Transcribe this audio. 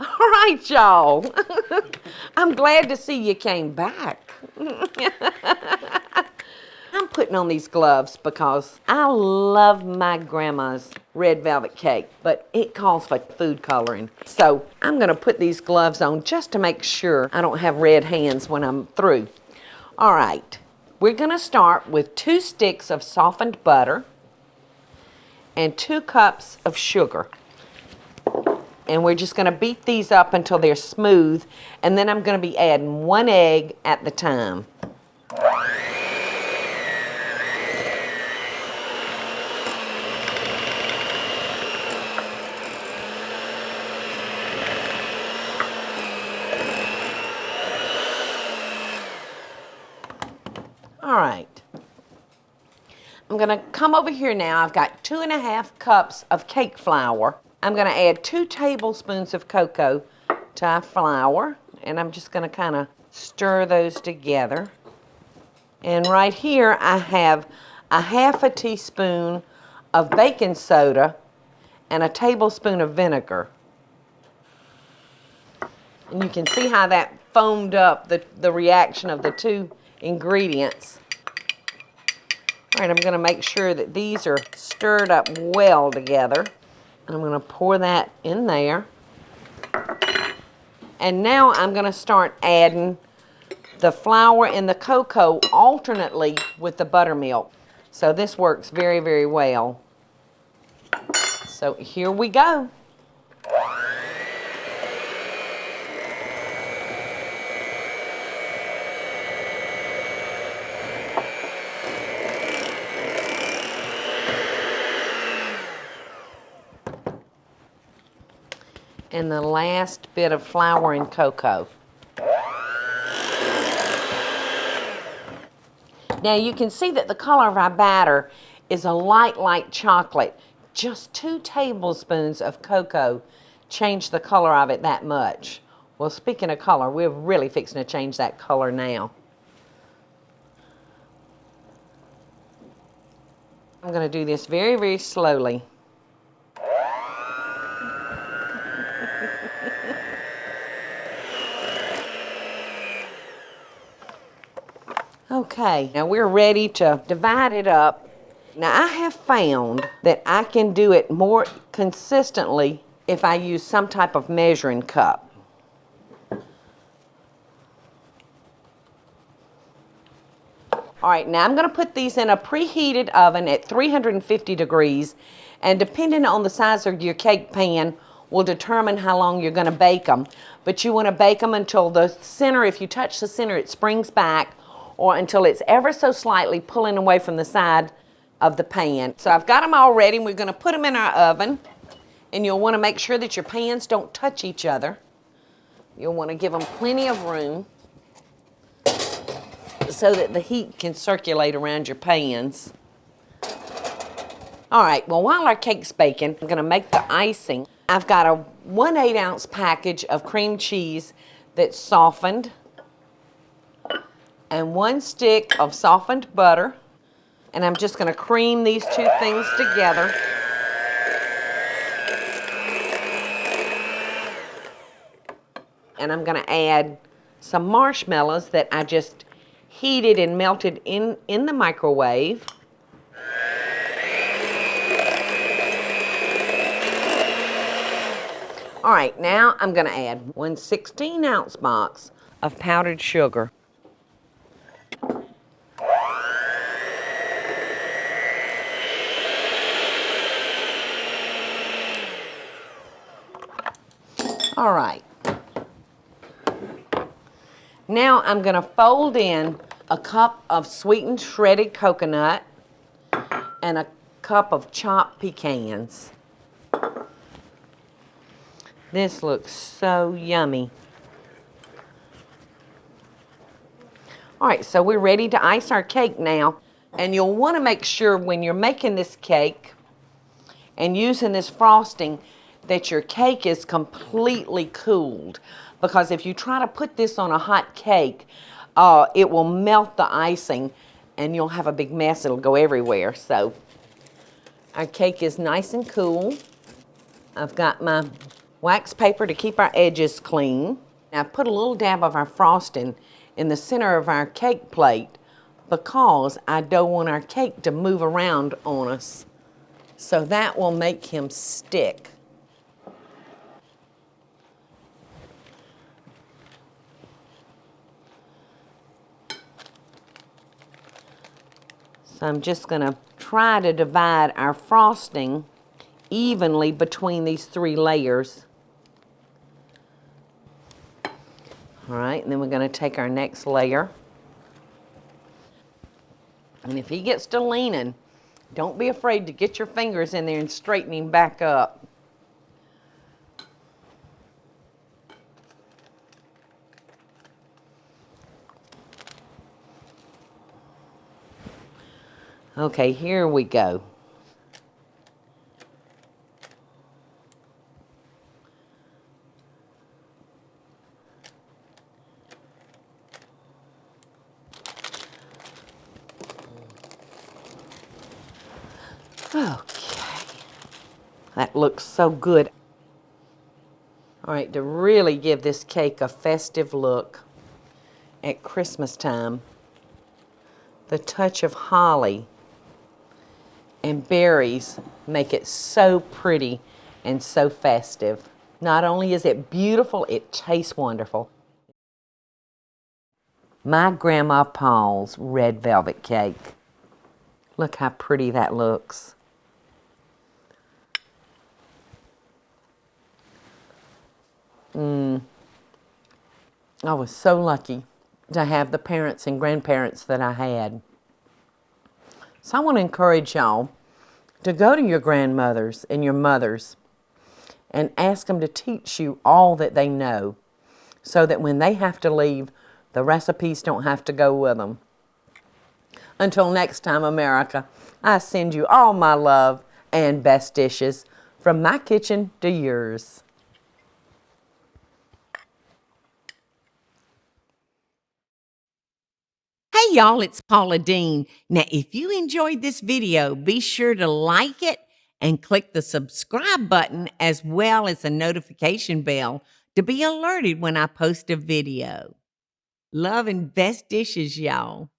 All right, y'all. I'm glad to see you came back. I'm putting on these gloves because I love my grandma's red velvet cake, but it calls for food coloring. So I'm going to put these gloves on just to make sure I don't have red hands when I'm through. All right, we're going to start with 2 sticks of softened butter and 2 cups of sugar. And we're just going to beat these up until they're smooth, and then I'm going to be adding 1 egg at the time. All right. I'm going to come over here now. I've got 2½ cups of cake flour. I'm going to add 2 tablespoons of cocoa to our flour, and I'm just going to kind of stir those together. And right here I have a 1/2 teaspoon of baking soda and a tablespoon of vinegar. And you can see how that foamed up the reaction of the 2 ingredients. All right, I'm going to make sure that these are stirred up well together. And I'm going to pour that in there. And now I'm going to start adding the flour and the cocoa alternately with the buttermilk. So this works very, very well. So here we go. And the last bit of flour and cocoa. Now you can see that the color of our batter is a light chocolate. Just 2 tablespoons of cocoa change the color of it that much. Well, speaking of color, we're really fixing to change that color now. I'm going to do this very, very slowly. Okay, now we're ready to divide it up. Now I have found that I can do it more consistently if I use some type of measuring cup. All right, now I'm going to put these in a preheated oven at 350 degrees, and depending on the size of your cake pan will determine how long you're going to bake them. But you want to bake them until the center, if you touch the center, it springs back, or until it's ever so slightly pulling away from the side of the pan. So I've got them all ready, and we're going to put them in our oven. And you'll want to make sure that your pans don't touch each other. You'll want to give them plenty of room so that the heat can circulate around your pans. All right, well, while our cake's baking, I'm going to make the icing. I've got a 1/8 ounce package of cream cheese that's softened, and 1 stick of softened butter. And I'm just going to cream these 2 things together. And I'm going to add some marshmallows that I just heated and melted in the microwave. All right, now I'm going to add 1 16-ounce box of powdered sugar. All right. Now I'm going to fold in a cup of sweetened shredded coconut and a cup of chopped pecans. This looks so yummy. All right, so we're ready to ice our cake now. And you'll want to make sure when you're making this cake and using this frosting that your cake is completely cooled. Because if you try to put this on a hot cake, it will melt the icing and you'll have a big mess. It'll go everywhere. So our cake is nice and cool. I've got my Wax paper to keep our edges clean. Now put a little dab of our frosting in the center of our cake plate because I don't want our cake to move around on us. So that will make him stick. So I'm just going to try to divide our frosting evenly between these 3 layers. All right, and then we're going to take our next layer. And if he gets to leaning, don't be afraid to get your fingers in there and straighten him back up. Okay, here we go. Okay, that looks so good. All right, to really give this cake a festive look at Christmas time, the touch of holly and berries make it so pretty and so festive. Not only is it beautiful, it tastes wonderful. My Grandma Paul's red velvet cake. Look how pretty that looks. I was so lucky to have the parents and grandparents that I had. So I want to encourage y'all to go to your grandmothers and your mothers and ask them to teach you all that they know so that when they have to leave, the recipes don't have to go with them. Until next time, America, I send you all my love and best dishes from my kitchen to yours. Hey y'all, it's Paula Deen. Now, if you enjoyed this video, be sure to like it and click the subscribe button as well as the notification bell to be alerted when I post a video. Love and best dishes, y'all.